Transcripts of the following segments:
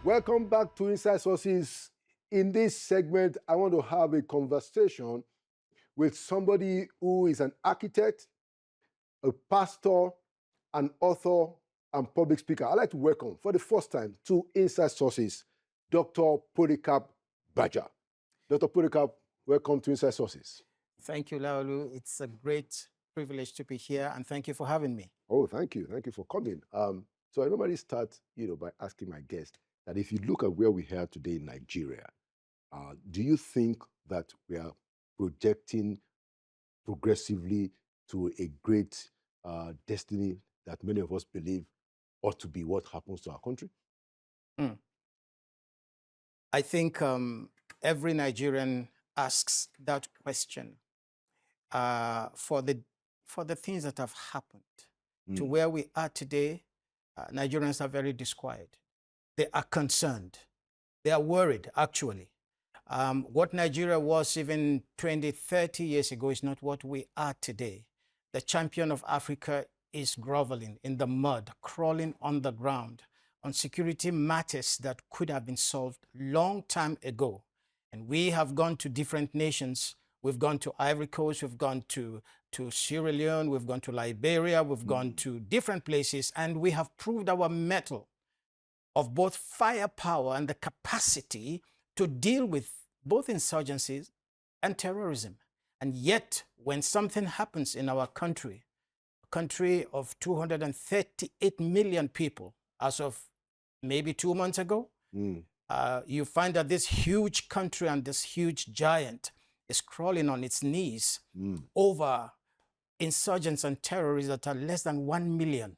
Welcome back to Inside Sources. In this segment, I want to have a conversation with somebody who is an architect, a pastor, an author, and public speaker. I'd like to welcome, for the first time, to Inside Sources, Dr. Polycarp Baja. Dr. Polycarp, welcome to Inside Sources. Thank you, Laolu. It's a great privilege to be here, and thank you for having me. Oh, thank you. Thank you for coming. So I normally start, by asking my guest that if you look at where we are today in Nigeria, do you think that we are projecting progressively to a great destiny that many of us believe ought to be what happens to our country? I think every Nigerian asks that question for the things that have happened to where we are today. Nigerians are very disquiet. They are concerned. They are worried, actually. What Nigeria was even 20, 30 years ago is not what we are today. The champion of Africa is groveling in the mud, crawling on the ground on security matters that could have been solved long time ago. And we have gone to different nations. We've gone to Ivory Coast, we've gone to Sierra Leone, we've gone to Liberia, we've gone to different places, and we have proved our mettle of both firepower and the capacity to deal with both insurgencies and terrorism. And yet, when something happens in our country, a country of 238 million people, as of maybe 2 months ago, you find that this huge country and this huge giant is crawling on its knees over insurgents and terrorists that are less than 1 million.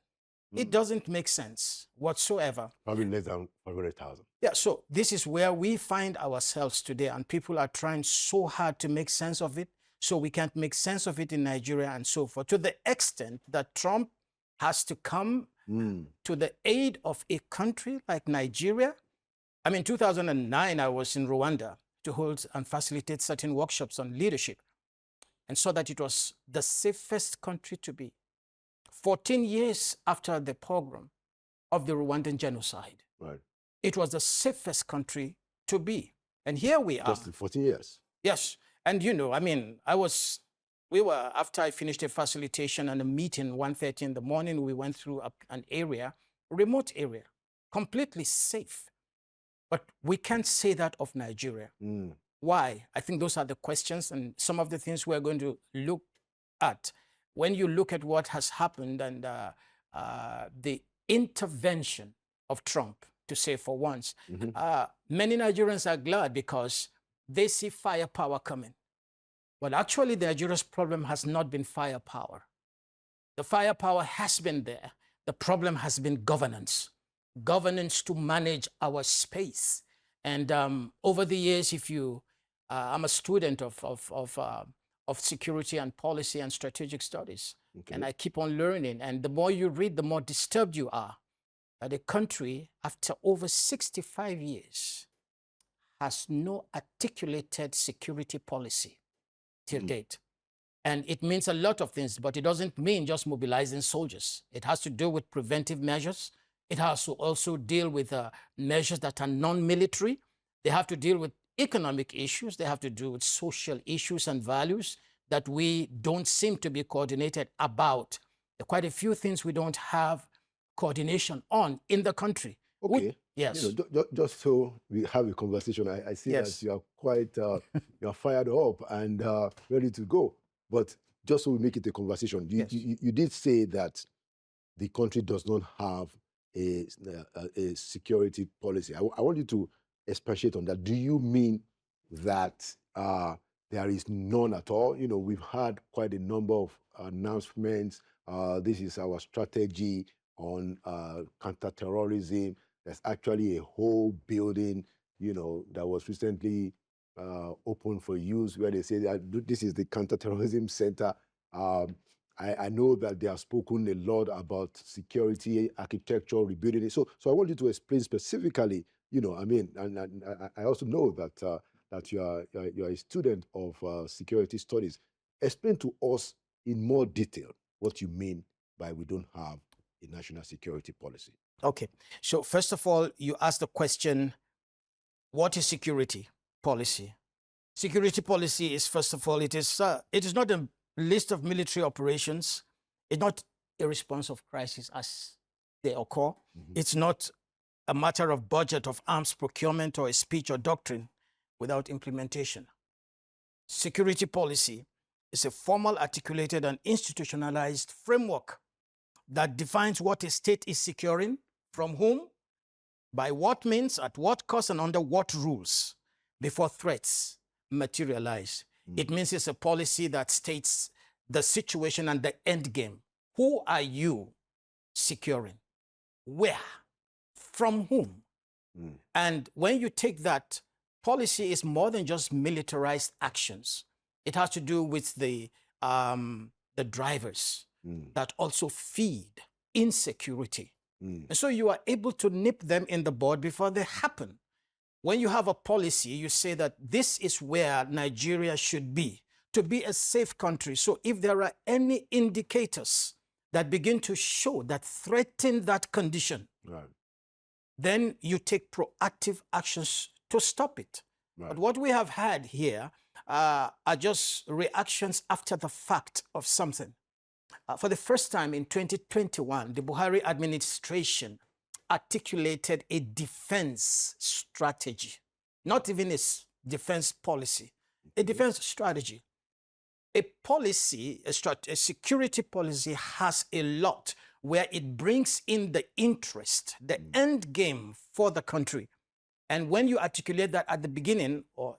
It doesn't make sense whatsoever. Probably less than 500,000. Yeah, so this is where we find ourselves today, and people are trying so hard to make sense of it, so we can't make sense of it in Nigeria and so forth, to the extent that Trump has to come to the aid of a country like Nigeria. I mean, 2009, I was in Rwanda to hold and facilitate certain workshops on leadership, and saw that it was the safest country to be. 14 years after the pogrom of the Rwandan genocide, Right. It was the safest country to be. And here we are. Just in 14 years. Yes. And I mean, we were, after I finished a facilitation and a meeting, 1:30 in the morning, we went through an area, a remote area, completely safe. But we can't say that of Nigeria. Why? I think those are the questions and some of the things we're going to look at. When you look at what has happened and the intervention of Trump, to say for once, many Nigerians are glad because they see firepower coming. But actually, Nigeria's problem has not been firepower. The firepower has been there. The problem has been governance. Governance to manage our space. And over the years, I'm a student of security and policy and strategic studies. Okay. And I keep on learning. And the more you read, the more disturbed you are that a country, after over 65 years, has no articulated security policy till date. And it means a lot of things, but it doesn't mean just mobilizing soldiers. It has to do with preventive measures. It has to also deal with measures that are non-military. They have to deal with economic issues. They have to do with social issues and values that we don't seem to be coordinated about. There are quite a few things we don't have coordination on in the country. Okay. Yes. Just so we have a conversation, I see that you are quite, you are fired up and ready to go. But just so we make it a conversation, you did say that the country does not have a security policy. I want you to expatiate on that. Do you mean that there is none at all? We've had quite a number of announcements. This is our strategy on counterterrorism. There's actually a whole building, that was recently open for use where they say that this is the counterterrorism center. I know that they have spoken a lot about security, architecture, rebuilding it. So I want you to explain specifically, and I also know that you are a student of security studies. Explain to us in more detail what you mean by we don't have a national security policy? Okay. So first of all, you asked the question, what is security policy? Security policy is, first of all, it is not a list of military operations. It's not a response of crisis as they occur. It's not a matter of budget of arms procurement or a speech or doctrine without implementation. Security policy is a formal, articulated, and institutionalized framework that defines what a state is securing, from whom, by what means, at what cost, and under what rules before threats materialize. It means it's a policy that states the situation and the end game. Who are you securing? Where? From whom? And when you take that, policy is more than just militarized actions. It has to do with the drivers that also feed insecurity. And so you are able to nip them in the bud before they happen. When you have a policy, you say that this is where Nigeria should be, to be a safe country. So if there are any indicators that begin to show, that threaten that condition, then you take proactive actions to stop it. But what we have had here are just reactions after the fact of something. For the first time in 2021, the Buhari administration articulated a defense strategy, not even a defense policy, a defense strategy. A policy, a security policy has a lot where it brings in the interest, the end game for the country. And when you articulate that at the beginning or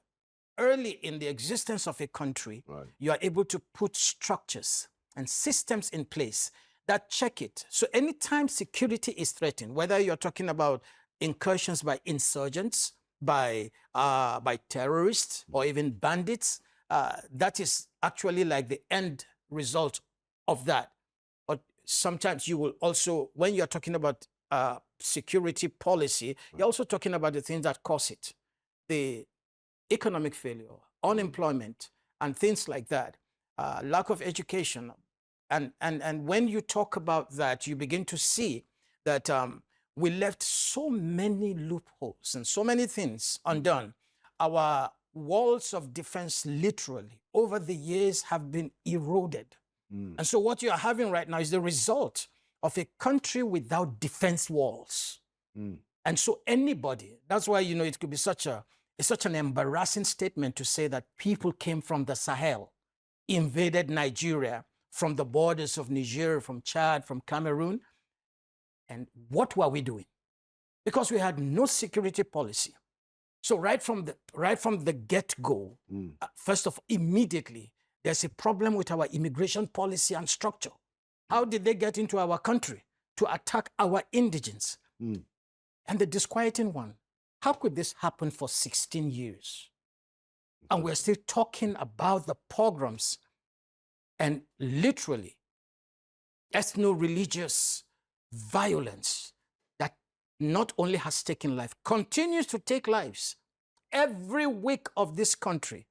early in the existence of a country, you are able to put structures and systems in place that check it. So anytime security is threatened, whether you're talking about incursions by insurgents, by terrorists, or even bandits, that is actually like the end result of that. But sometimes you will also, when you're talking about security policy, you're also talking about the things that cause it. The economic failure, unemployment, and things like that, lack of education. And when you talk about that, you begin to see that we left so many loopholes and so many things undone. Our walls of defense literally over the years have been eroded. And so what you are having right now is the result of a country without defense walls. And so anybody, that's why, you know, it could be such an embarrassing statement to say that people came from the Sahel, invaded Nigeria, from the borders of Niger, from Chad, from Cameroon. And what were we doing? Because we had no security policy. So right from the get-go, first of all, immediately, there's a problem with our immigration policy and structure. How did they get into our country to attack our indigents? And the disquieting one, how could this happen for 16 years? And we're still talking about the pogroms and literally ethno-religious violence that not only has taken life, continues to take lives every week of this country.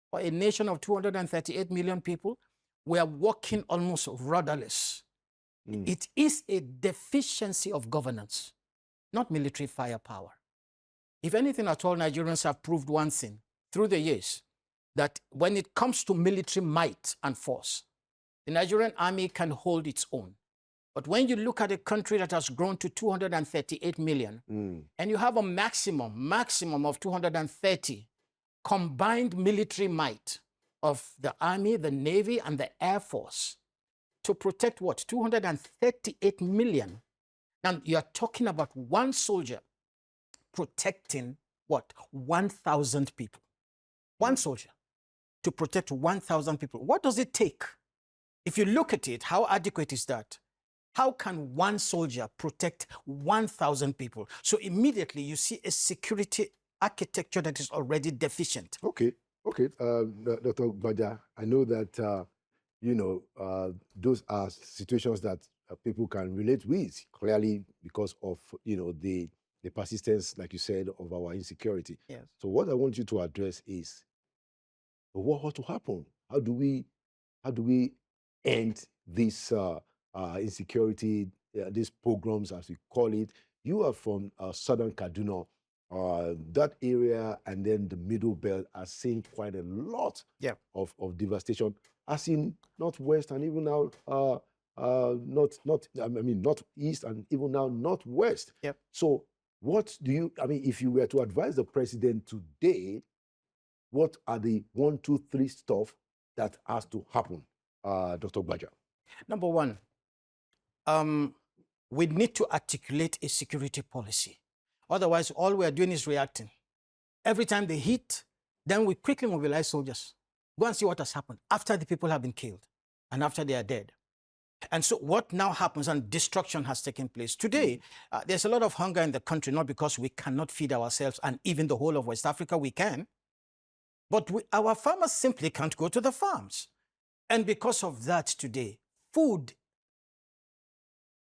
For a nation of 238 million people, we are walking almost rudderless. It is a deficiency of governance, not military firepower. If anything at all, Nigerians have proved one thing through the years, that when it comes to military might and force, the Nigerian army can hold its own. But when you look at a country that has grown to 238 million, and you have a maximum of 230 combined military might of the army, the navy, and the air force to protect what? 238 million. Now you're talking about one soldier protecting what? 1,000 people. One soldier to protect 1,000 people. What does it take? If you look at it, how adequate is that? How can one soldier protect 1,000 people? So immediately you see a security architecture that is already deficient. Okay. Dr. Baja, I know that, those are situations that people can relate with, clearly because of, the persistence, like you said, of our insecurity. Yes. So what I want you to address is, what ought to happen? How do we end this insecurity these pogroms, as we call it. You are from southern Kaduna. That area and then the middle belt are seeing quite a lot of devastation, as in northwest and even now northeast and even now northwest. So what do you, if you were to advise the president today, what are the 1, 2, 3 stuff that has to happen, Dr. Gbaja? Number one, we need to articulate a security policy. Otherwise, all we are doing is reacting. Every time they hit, then we quickly mobilize soldiers. Go and see what has happened after the people have been killed and after they are dead. And so what now happens, and destruction has taken place. Today, there's a lot of hunger in the country, not because we cannot feed ourselves, and even the whole of West Africa, we can. But our farmers simply can't go to the farms. And because of that today, food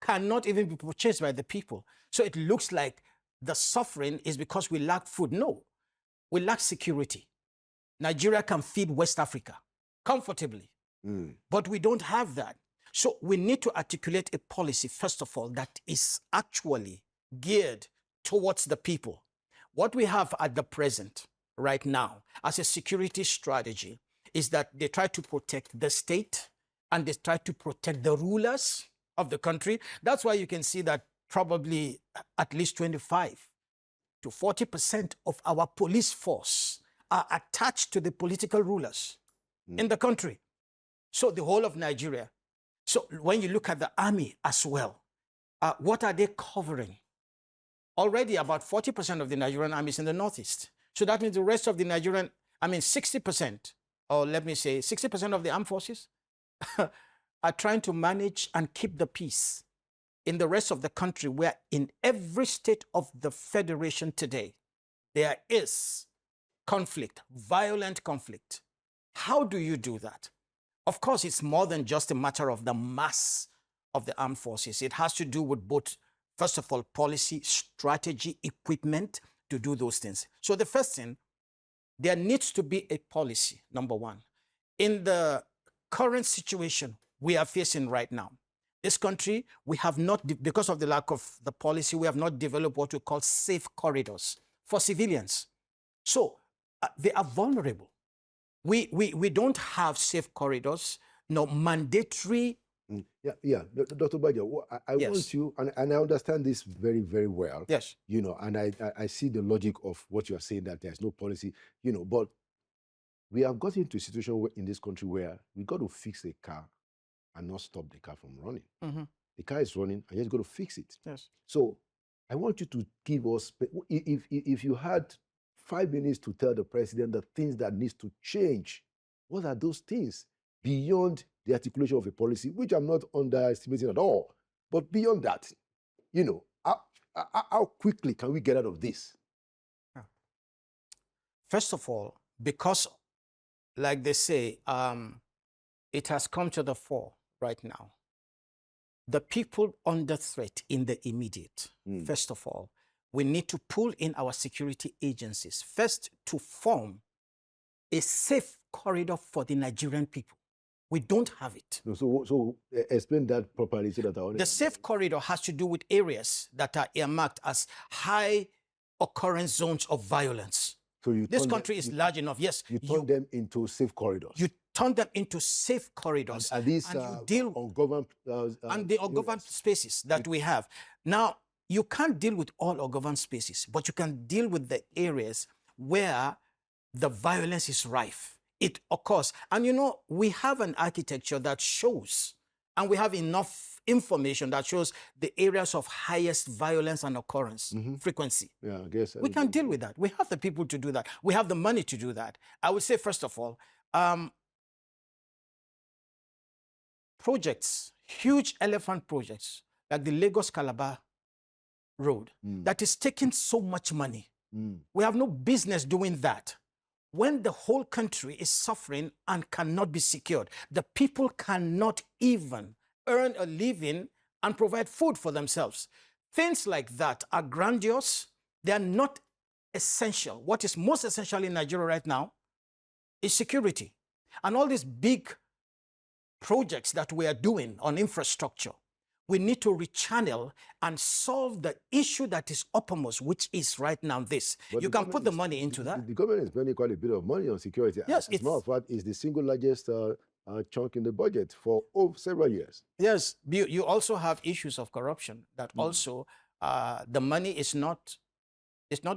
cannot even be purchased by the people. So it looks like the suffering is because we lack food. No, we lack security. Nigeria can feed West Africa comfortably, but we don't have that. So we need to articulate a policy, first of all, that is actually geared towards the people. What we have at the present, right now, as a security strategy, is that they try to protect the state and they try to protect the rulers of the country. That's why you can see that probably at least 25 to 40% of our police force are attached to the political rulers in the country. So the whole of Nigeria. So when you look at the army as well, what are they covering? Already about 40% of the Nigerian army is in the northeast. So that means the rest of the Nigerian, 60%, or let me say 60% of the armed forces are trying to manage and keep the peace in the rest of the country, where in every state of the federation today, there is conflict, violent conflict. How do you do that? Of course, it's more than just a matter of the mass of the armed forces. It has to do with both, first of all, policy, strategy, equipment to do those things. So the first thing, there needs to be a policy, number one. In the current situation we are facing right now, this country, we have not, because of the lack of the policy, we have not developed what we call safe corridors for civilians. So they are vulnerable. We don't have safe corridors, no mandatory. Dr. Baja, I want you, and I understand this very, very well. Yes. And I see the logic of what you are saying, that there's no policy, but we have got into a situation in this country where we got to fix a car and not stop the car from running. The car is running, and you just got to fix it. Yes. So I want you to give us, if you had 5 minutes to tell the president the things that needs to change, what are those things beyond the articulation of a policy, which I'm not underestimating at all, but beyond that, how quickly can we get out of this? First of all, because, like they say, it has come to the fore right now. The people under threat in the immediate, first of all, we need to pull in our security agencies, first to form a safe corridor for the Nigerian people. We don't have it. So explain that properly so that I understand. The safe corridor has to do with areas that are earmarked as high occurrence zones of violence. So this country is large enough. Yes. You turn them into safe corridors. You turn them into safe corridors. And these ungoverned and the ungoverned spaces that we have. Now, you can't deal with all ungoverned spaces, but you can deal with the areas where the violence is rife. It occurs. And we have an architecture that shows, and we have enough information that shows the areas of highest violence and occurrence frequency. Yeah, I guess. We can deal with that. We have the people to do that. We have the money to do that. I would say, first of all, projects, huge elephant projects, like the Lagos-Calabar road, that is taking so much money. We have no business doing that. When the whole country is suffering and cannot be secured, the people cannot even earn a living and provide food for themselves. Things like that are grandiose. They are not essential. What is most essential in Nigeria right now is security. And all these big projects that we are doing on infrastructure, we need to rechannel and solve the issue that is uppermost, which is right now this. But you can put the money into that. The government is spending quite a bit of money on security. Yes, as a matter of fact, it's the single largest chunk in the budget for several years. Yes, you also have issues of corruption that also the money is not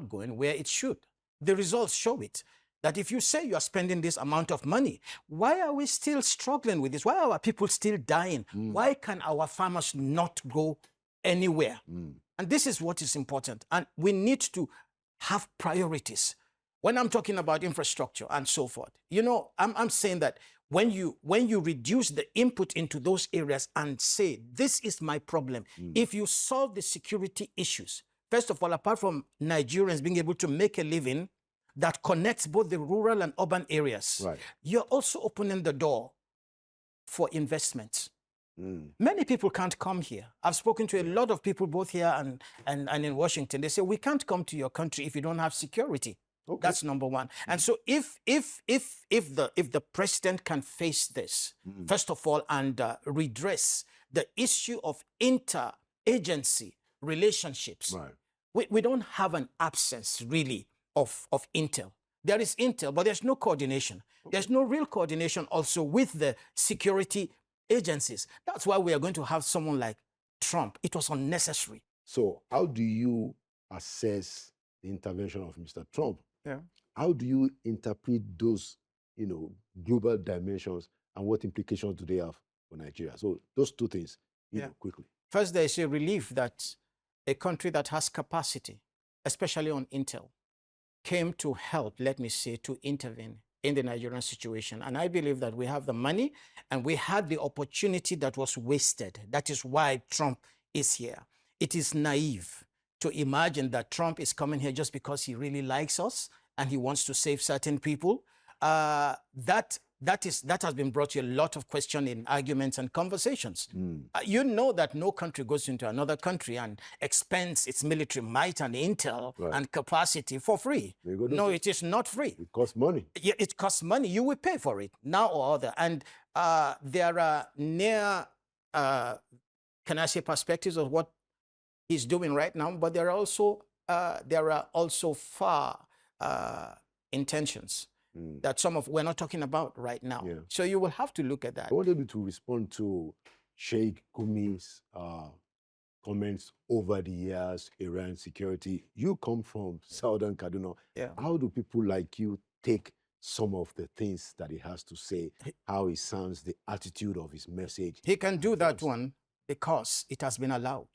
going where it should. The results show it. That if you say you are spending this amount of money, why are we still struggling with this? Why are our people still dying? Why can our farmers not go anywhere? And this is what is important. And we need to have priorities. When I'm talking about infrastructure and so forth, you know, I'm saying that when you reduce the input into those areas and say, this is my problem, if you solve the security issues, first of all, apart from Nigerians being able to make a living, that connects both the rural and urban areas. Right. You're also opening the door for investments. Many people can't come here. I've spoken to a lot of people both here and in Washington. They say, we can't come to your country if you don't have security. Okay. That's number one. And so if the president can face this, first of all, and redress the issue of inter-agency relationships, right. we don't have an absence, really, of intel. There is intel, but there's no coordination. Okay. There's no real coordination also with the security agencies. That's why we are going to have someone like Trump. It was unnecessary. So how do you assess the intervention of Mr. Trump? Yeah. How do you interpret those, you know, global dimensions, and what implications do they have for Nigeria? So those two things, you know, quickly. First, there is a relief that a country that has capacity, especially on intel, came to help, let me say, to intervene in the Nigerian situation. And I believe that we have the money and we had the opportunity that was wasted. That is why Trump is here. It is naive to imagine that Trump is coming here just because he really likes us and he wants to save certain people. That has been brought to a lot of question in arguments and conversations. You know that no country goes into another country and expends its military might and intel and capacity for free. No, it is not free. It costs money. Yeah, it costs money. You will pay for it now or other. And there are near, can I say, perspectives of what he's doing right now, but there are also far intentions that some of we're not talking about right now. Yeah. So you will have to look at that. I wanted you to respond to Sheikh Gumi's comments over the years, Iran security. You come from Southern Kaduna. Yeah. How do people like you take some of the things that he has to say, how he sounds, the attitude of his message? He can do that one because it has been allowed.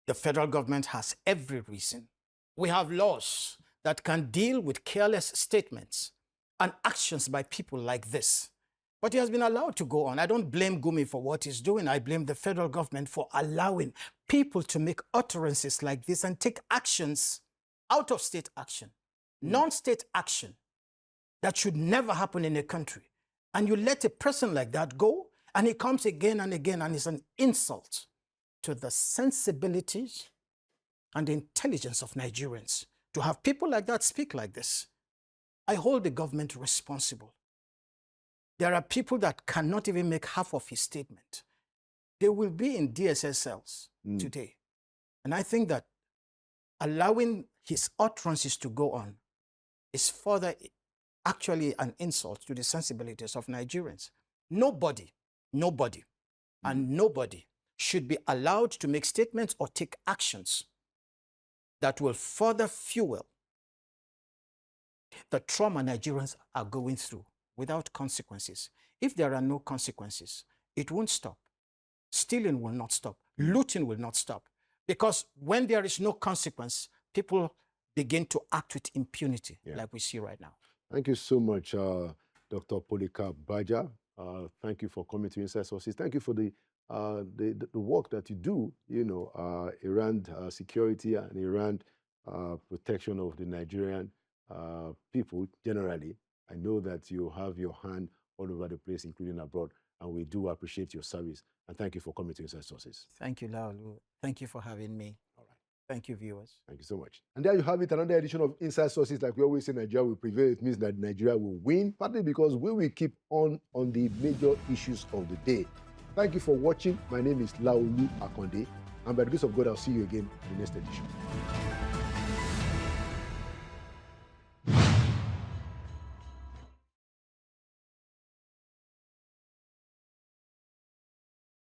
The federal government has every reason. We have laws that can deal with careless statements and actions by people like this. But he has been allowed to go on. I don't blame Gumi for what he's doing. I blame the federal government for allowing people to make utterances like this and take actions, out-of-state action, non-state action that should never happen in a country. And you let a person like that go, and he comes again and again, and it's an insult to the sensibilities and the intelligence of Nigerians to have people like that speak like this. I hold the government responsible. There are people that cannot even make half of his statement. They will be in DSS cells today. And I think that allowing his utterances to go on is further actually an insult to the sensibilities of Nigerians. Nobody should be allowed to make statements or take actions that will further fuel the trauma Nigerians are going through without consequences. If there are no consequences, it won't stop. Stealing will not stop. Looting will not stop. Because when there is no consequence, people begin to act with impunity, like we see right now. Thank you so much, Dr. Polika Baja. Thank you for coming to Inside Sources. Thank you for the work that you do, you know, Iran security and Iran protection of the Nigerian people generally. I know that you have your hand all over the place, including abroad, and we do appreciate your service. And thank you for coming to Inside Sources. Thank you, Laulu. Thank you for having me. All right. Thank you, viewers. Thank you so much. And there you have it, another edition of Inside Sources. Like we always say, Nigeria will prevail. It means that Nigeria will win, partly because we will keep on the major issues of the day. Thank you for watching. My name is Laolu Akonde, and by the grace of God, I'll see you again in the next edition.